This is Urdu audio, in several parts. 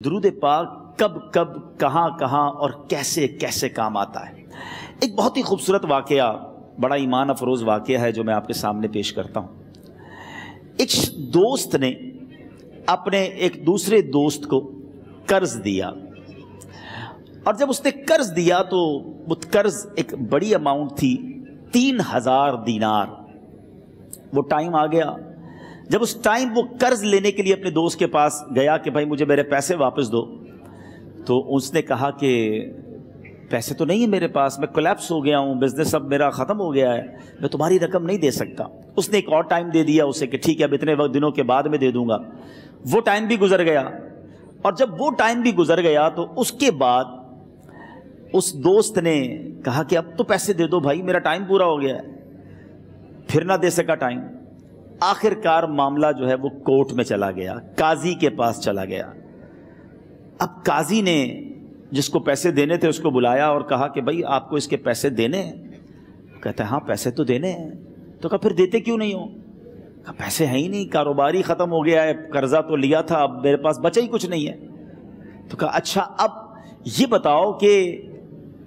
درود پاک کب کب کہاں کہاں اور کیسے کیسے کام آتا ہے۔ ایک بہت ہی خوبصورت واقعہ، بڑا ایمان افروز واقعہ ہے جو میں آپ کے سامنے پیش کرتا ہوں۔ ایک دوست نے اپنے ایک دوسرے دوست کو قرض دیا، اور جب اس نے قرض دیا تو وہ قرض ایک بڑی اماؤنٹ تھی، 3000 دینار۔ وہ ٹائم آ گیا جب اس ٹائم وہ قرض لینے کے لیے اپنے دوست کے پاس گیا کہ بھائی مجھے میرے پیسے واپس دو، تو اس نے کہا کہ پیسے تو نہیں ہے میرے پاس، میں کولیپس ہو گیا ہوں، بزنس اب میرا ختم ہو گیا ہے، میں تمہاری رقم نہیں دے سکتا۔ اس نے ایک اور ٹائم دے دیا اسے کہ ٹھیک ہے اب اتنے وقت دنوں کے بعد میں دے دوں گا۔ وہ ٹائم بھی گزر گیا، اور جب وہ ٹائم بھی گزر گیا تو اس کے بعد اس دوست نے کہا کہ اب تو پیسے دے دو بھائی، میرا ٹائم پورا ہو گیا ہے۔ پھر نہ دے سکا ٹائم۔ آخر کار معاملہ جو ہے وہ کورٹ میں چلا گیا، قاضی کے پاس چلا گیا۔ اب قاضی نے جس کو پیسے دینے تھے اس کو بلایا اور کہا کہ بھائی آپ کو اس کے پیسے دینے ہیں؟ کہتا ہے ہاں پیسے تو دینے ہیں۔ تو کہا پھر دیتے کیوں نہیں ہو؟ کہا پیسے ہیں ہی نہیں، کاروبار ہی ختم ہو گیا ہے، قرضہ تو لیا تھا، اب میرے پاس بچا ہی کچھ نہیں ہے۔ تو کہا اچھا اب یہ بتاؤ کہ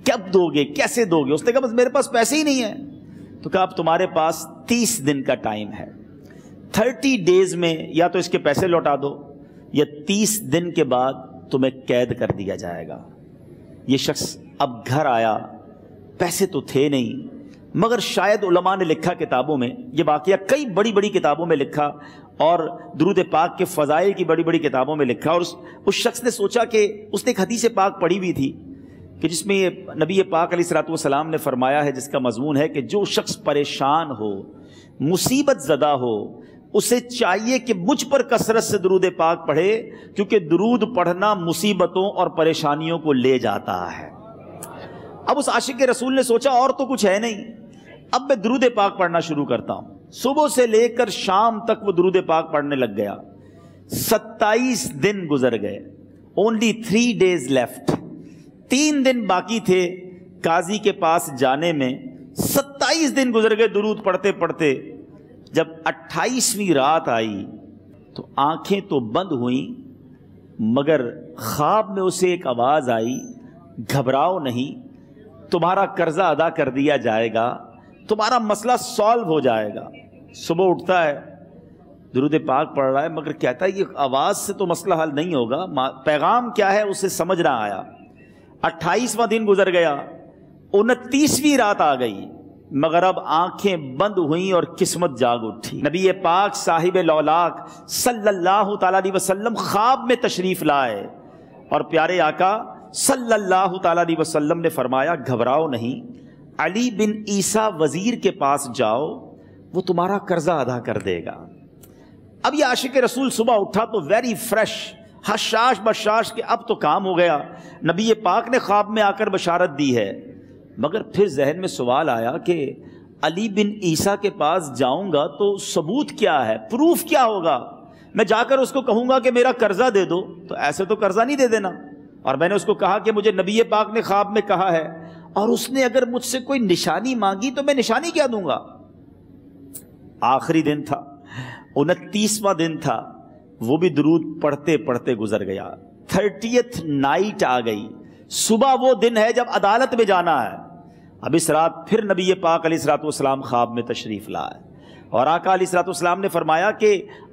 کب دو گے، کیسے دو گے؟ اس نے کہا بس میرے پاس پیسے ہی نہیں ہیں۔ تو کہا اب تمہارے پاس 30 دن کا ٹائم ہے، 30 ڈیز میں یا تو اس کے پیسے لوٹا دو یا 30 دن کے بعد تمہیں قید کر دیا جائے گا۔ یہ شخص اب گھر آیا، پیسے تو تھے نہیں، مگر شاید علماء نے لکھا کتابوں میں، یہ واقعہ کئی بڑی بڑی کتابوں میں لکھا اور درود پاک کے فضائل کی بڑی بڑی کتابوں میں لکھا، اور اس شخص نے سوچا کہ اس نے ایک حدیث پاک پڑھی ہوئی تھی کہ جس میں نبی پاک علیہ الصلوۃ والسلام نے فرمایا ہے، جس کا مضمون ہے کہ جو شخص پریشان ہو، مصیبت زدہ ہو، اسے چاہیے کہ مجھ پر کثرت سے درود پاک پڑھے، کیونکہ درود پڑھنا مصیبتوں اور پریشانیوں کو لے جاتا ہے۔ اب اس عاشق رسول نے سوچا اور تو کچھ ہے نہیں، اب میں درود پاک پڑھنا شروع کرتا ہوں۔ صبح سے لے کر شام تک وہ درود پاک پڑھنے لگ گیا۔ 27 دن گزر گئے، only 3 days left، 3 دن باقی تھے قاضی کے پاس جانے میں۔ 27 دن گزر گئے درود پڑھتے پڑھتے۔ جب 28ویں رات آئی تو آنکھیں تو بند ہوئیں، مگر خواب میں اسے ایک آواز آئی، گھبراؤ نہیں، تمہارا قرضہ ادا کر دیا جائے گا، تمہارا مسئلہ سالو ہو جائے گا۔ صبح اٹھتا ہے، درود پاک پڑھ رہا ہے، مگر کہتا ہے یہ آواز سے تو مسئلہ حل نہیں ہوگا، پیغام کیا ہے اسے سمجھ نہ آیا۔ 28واں دن گزر گیا، 29ویں رات آ گئی، مگر اب آنکھیں بند ہوئیں اور قسمت جاگ اٹھی۔ نبی پاک صاحب لولاک صلی اللہ تعالیٰ علیہ وسلم خواب میں تشریف لائے، اور پیارے آقا صلی اللہ تعالیٰ علیہ وسلم نے فرمایا گھبراؤ نہیں، علی بن عیسیٰ وزیر کے پاس جاؤ، وہ تمہارا قرضہ ادا کر دے گا۔ اب یہ عاشق رسول صبح اٹھا تو ویری فریش، حشاش بشاش کہ اب تو کام ہو گیا، نبی پاک نے خواب میں آ کر بشارت دی ہے۔ مگر پھر ذہن میں سوال آیا کہ علی بن عیسیٰ کے پاس جاؤں گا تو ثبوت کیا ہے، پروف کیا ہوگا؟ میں جا کر اس کو کہوں گا کہ میرا قرضہ دے دو تو ایسے تو قرضہ نہیں دے دینا، اور میں نے اس کو کہا کہ مجھے نبی پاک نے خواب میں کہا ہے، اور اس نے اگر مجھ سے کوئی نشانی مانگی تو میں نشانی کیا دوں گا؟ آخری دن تھا، 29واں دن تھا، وہ بھی درود پڑھتے پڑھتے گزر گیا۔ 30th نائٹ آ گئی، صبح وہ دن ہے جب عدالت میں جانا ہے۔ اب اس رات پھر نبی پاک علیہ الصلوۃ والسلام خواب میں تشریف لائے، اور آقا علیہ الصلوۃ والسلام نے فرمایا کہ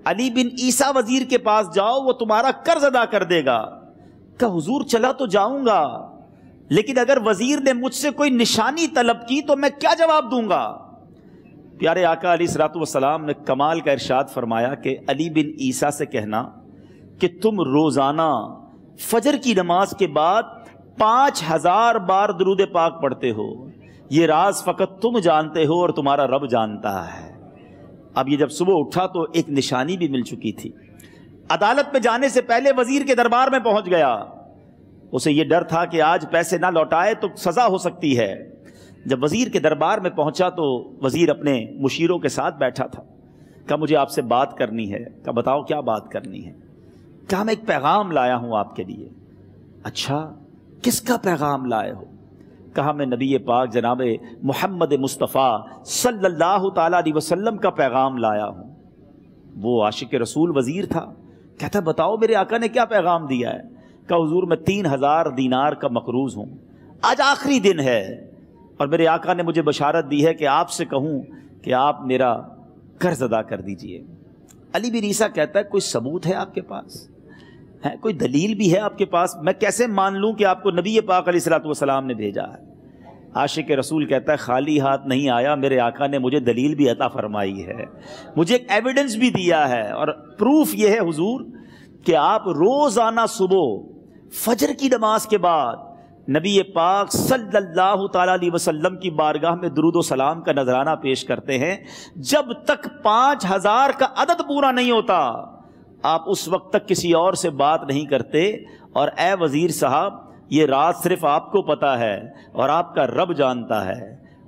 علی بن عیسیٰ وزیر کے پاس جاؤ، وہ تمہارا قرض ادا کر دے گا۔ کہ حضور چلا تو جاؤں گا، لیکن اگر وزیر نے مجھ سے کوئی نشانی طلب کی تو میں کیا جواب دوں گا؟ پیارے آقا علیہ الصلوۃ والسلام نے کمال کا ارشاد فرمایا کہ علی بن عیسیٰ سے کہنا کہ تم روزانہ فجر کی نماز کے بعد 5000 بار درود پاک پڑھتے ہو، یہ راز فقط تم جانتے ہو اور تمہارا رب جانتا ہے۔ اب یہ جب صبح اٹھا تو ایک نشانی بھی مل چکی تھی۔ عدالت میں جانے سے پہلے وزیر کے دربار میں پہنچ گیا، اسے یہ ڈر تھا کہ آج پیسے نہ لوٹائے تو سزا ہو سکتی ہے۔ جب وزیر کے دربار میں پہنچا تو وزیر اپنے مشیروں کے ساتھ بیٹھا تھا۔ کہا مجھے آپ سے بات کرنی ہے۔ کہا بتاؤ کیا بات کرنی ہے؟ کہا میں ایک پیغام لایا ہوں آپ کے لیے۔ اچھا کس کا پیغام لائے ہو؟ کہا میں نبی پاک جناب محمد مصطفیٰ صلی اللہ تعالیٰ علیہ وسلم کا پیغام لایا ہوں۔ وہ عاشق رسول وزیر تھا، کہتا بتاؤ میرے آقا نے کیا پیغام دیا ہے؟ کہ حضور میں 3000 دینار کا مقروض ہوں، آج آخری دن ہے اور میرے آقا نے مجھے بشارت دی ہے کہ آپ سے کہوں کہ آپ میرا قرض ادا کر دیجئے۔ علی بن عیسیٰ کہتا ہے کوئی ثبوت ہے آپ کے پاس؟ ہے کوئی دلیل بھی ہے آپ کے پاس؟ میں کیسے مان لوں کہ آپ کو نبی پاک علیہ الصلوۃ والسلام نے بھیجا ہے؟ عاشق رسول کہتا ہے خالی ہاتھ نہیں آیا، میرے آقا نے مجھے دلیل بھی عطا فرمائی ہے، مجھے ایک ایویڈنس بھی دیا ہے، اور پروف یہ ہے حضور کہ آپ روزانہ صبح فجر کی نماز کے بعد نبی پاک صلی اللہ تعالیٰ علیہ وسلم کی بارگاہ میں درود و سلام کا نذرانہ پیش کرتے ہیں۔ جب تک 5000 کا عدد پورا نہیں ہوتا آپ اس وقت تک کسی اور سے بات نہیں کرتے، اور اے وزیر صاحب یہ راز صرف آپ کو پتا ہے اور آپ کا رب جانتا ہے۔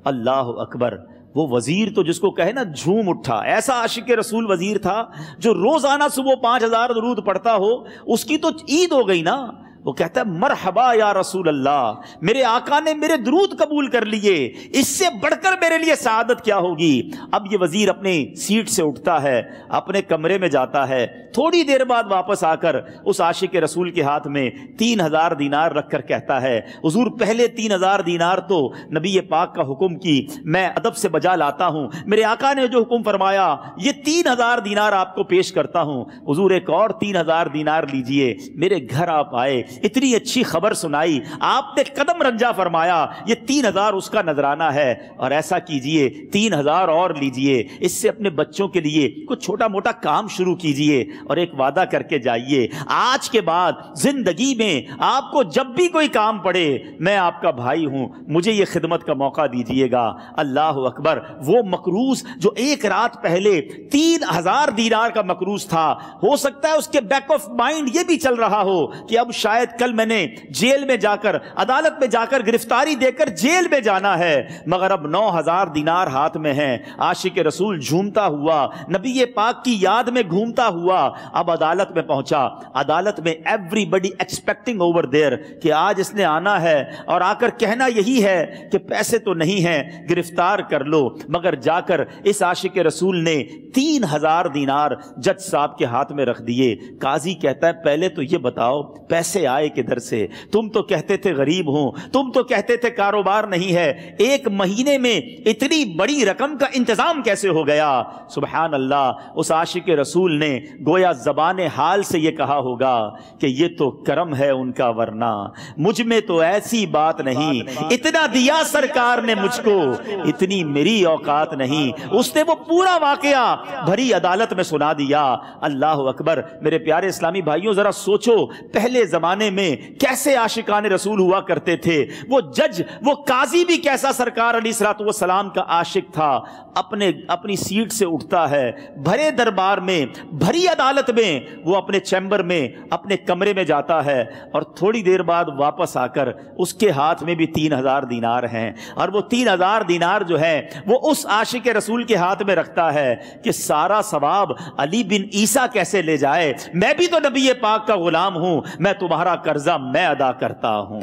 اللہ اکبر! وہ وزیر تو جس کو کہے نا جھوم اٹھا، ایسا عاشق رسول وزیر تھا جو روزانہ صبح 5000 درود پڑھتا ہو، اس کی تو عید ہو گئی نا۔ وہ کہتا ہے مرحبا یا رسول اللہ، میرے آقا نے میرے درود قبول کر لیے، اس سے بڑھ کر میرے لیے سعادت کیا ہوگی۔ اب یہ وزیر اپنی سیٹ سے اٹھتا ہے، اپنے کمرے میں جاتا ہے، تھوڑی دیر بعد واپس آ کر اس عاشق رسول کے ہاتھ میں 3000 دینار رکھ کر کہتا ہے حضور پہلے 3000 دینار تو نبی پاک کا حکم کی میں ادب سے بجا لاتا ہوں، میرے آقا نے جو حکم فرمایا یہ 3000 دینار آپ کو پیش کرتا ہوں، حضور ایک اور 3000 دینار لیجئے۔ میرے گھر آپ آئے، اتنی اچھی خبر سنائی، آپ نے قدم رنجا فرمایا، یہ 3000 اس کا نذرانہ ہے، اور ایسا کیجئے 3000 اور لیجئے، اس سے اپنے بچوں کے لیے کچھ چھوٹا موٹا کام شروع کیجئے، اور ایک وعدہ کر کے جائیے آج کے بعد زندگی میں آپ کو جب بھی کوئی کام پڑے میں آپ کا بھائی ہوں، مجھے یہ خدمت کا موقع دیجئے گا۔ اللہ اکبر! وہ مقروض جو ایک رات پہلے 3000 دینار کا مقروض تھا، ہو سکتا ہے اس کے بیک آف مائنڈ یہ بھی چل رہا ہو کہ اب شاید کل میں نے جیل میں جا کر عدالت میں جا کر گرفتاری دے کر جیل میں جانا ہے، مگر اب 9000 دینار ہاتھ میں ہیں۔ عاشق رسول جھومتا ہوا نبی پاک کی یاد میں گھومتا ہوا اب عدالت میں پہنچا۔ عدالت میں everybody expecting over there کہ آج اس نے آنا ہے اور آ کر کہنا یہی ہے کہ پیسے تو نہیں ہیں، گرفتار کر لو، مگر جا کر اس عاشق رسول نے 3000 دینار جج صاحب کے ہاتھ میں رکھ دیے۔ قاضی کہتا ہے پہلے تو یہ بتاؤ پیسے آئے کدھر سے؟ تم تو کہتے تھے غریب ہوں، تم تو کہتے تھے کاروبار نہیں ہے، ایک مہینے میں اتنی بڑی رقم کا انتظام کیسے ہو گیا؟ سبحان اللہ! اس عاشق رسول نے گویا زبان حال سے یہ کہا ہوگا کہ یہ تو کرم ہے ان کا، ورنہ مجھ میں تو ایسی بات نہیں، اتنا دیا سرکار نے مجھ کو، اتنی میری اوقات نہیں۔ اس نے وہ پورا واقعہ بھری عدالت میں سنا دیا۔ اللہ اکبر! میرے پیارے اسلامی بھائیوں ذرا سوچو پہلے زمانے میں کیسے عاشقان رسول ہوا کرتے تھے، وہ جج وہ قاضی بھی کیسا سرکار علیہ الصلوۃ والسلام کا عاشق تھا۔ اپنی سیٹ سے اٹھتا ہے، بھرے دربار میں بھری عدالت میں وہ اپنے چیمبر میں اپنے کمرے میں جاتا ہے، اور تھوڑی دیر بعد واپس آ کر اس کے ہاتھ میں بھی 3000 دینار ہیں، اور وہ 3000 دینار جو ہے وہ اس عاشق رسول کے ہاتھ میں رکھتا ہے کہ سارا ثواب علی بن عیسیٰ کیسے لے جائے، میں بھی تو نبی پاک کا غلام ہوں، میں تمہارا قرضہ میں ادا کرتا ہوں۔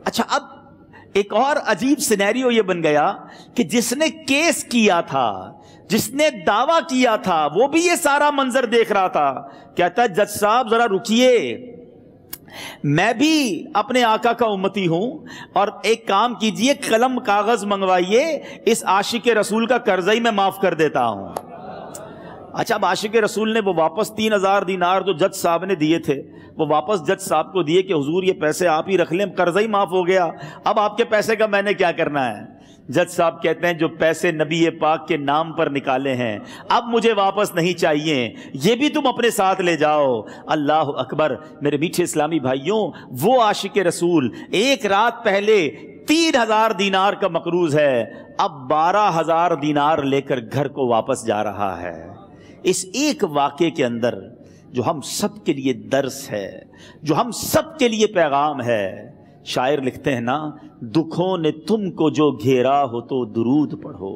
اچھا، اب ایک اور عجیب سینیریو یہ بن گیا کہ جس نے کیس کیا تھا، جس نے دعویٰ کیا تھا، وہ بھی یہ سارا منظر دیکھ رہا تھا۔ کہتا ہے جج صاحب ذرا رکیے، میں بھی اپنے آقا کا امتی ہوں، اور ایک کام کیجئے قلم کاغذ منگوائیے، اس عاشق رسول کا قرضہ ہی میں معاف کر دیتا ہوں۔ اچھا، اب عاشق رسول نے وہ واپس 3000 دینار جو جج صاحب نے دیے تھے وہ واپس جج صاحب کو دیے کہ حضور یہ پیسے آپ ہی رکھ لیں، قرضہ ہی معاف ہو گیا، اب آپ کے پیسے کا میں نے کیا کرنا ہے؟ جج صاحب کہتے ہیں جو پیسے نبی پاک کے نام پر نکالے ہیں اب مجھے واپس نہیں چاہیے، یہ بھی تم اپنے ساتھ لے جاؤ۔ اللہ اکبر! میرے میٹھے اسلامی بھائیوں، وہ عاشق رسول ایک رات پہلے 3000 دینار کا مقروض ہے، اب 12000 دینار لے کر گھر کو واپس جا رہا ہے۔ اس ایک واقعے کے اندر جو ہم سب کے لیے درس ہے، جو ہم سب کے لیے پیغام ہے، شاعر لکھتے ہیں نا، دکھوں نے تم کو جو گھیرا ہو تو درود پڑھو،